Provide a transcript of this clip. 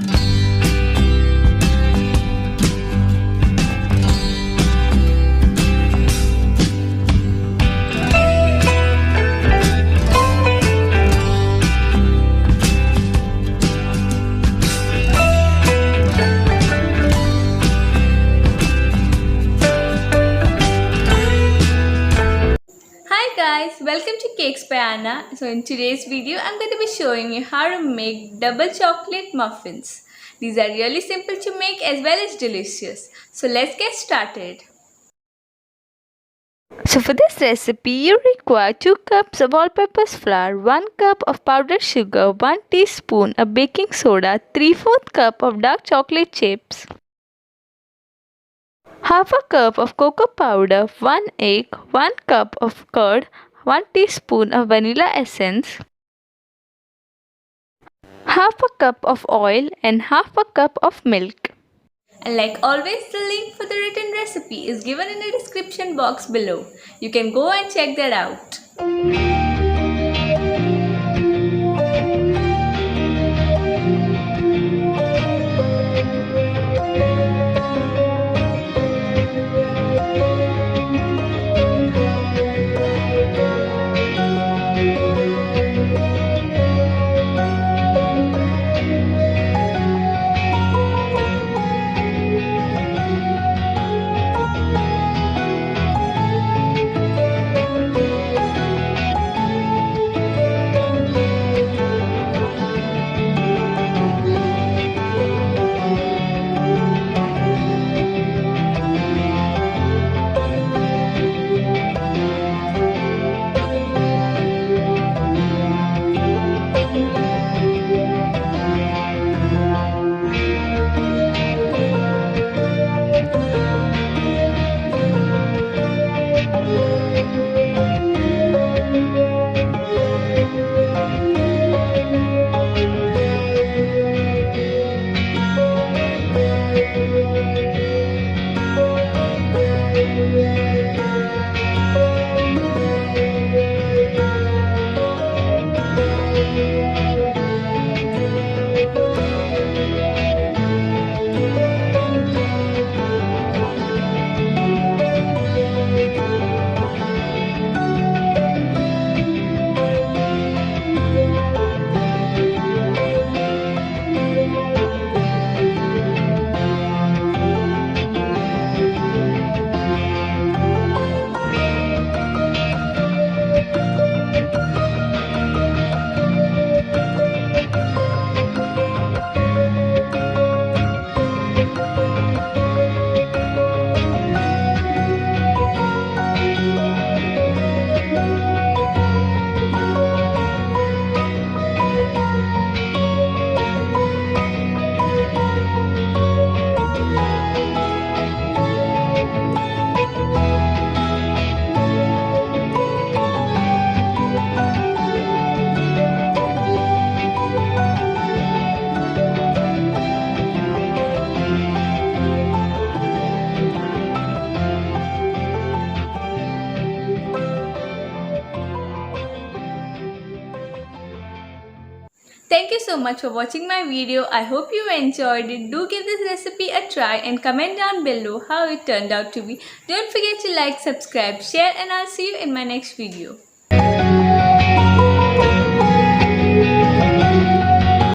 Hi guys, welcome to Cakes by Anna. So in today's video, I'm going to be showing you how to make double chocolate muffins. These are really simple to make as well as delicious. So let's get started. So for this recipe, you require 2 cups of all-purpose flour, 1 cup of powdered sugar, 1 teaspoon of baking soda, 3/4 cup of dark chocolate chips, half a cup of cocoa powder, 1 egg, 1 cup of curd, 1 teaspoon of vanilla essence, half a cup of oil and half a cup of milk. And like always, the link for the written recipe is given in the description box below. You can go and check that out. Thank you so much for watching my video. I hope you enjoyed it. Do give this recipe a try and comment down below how it turned out to be. Don't forget to like, subscribe, share, and I'll see you in my next video.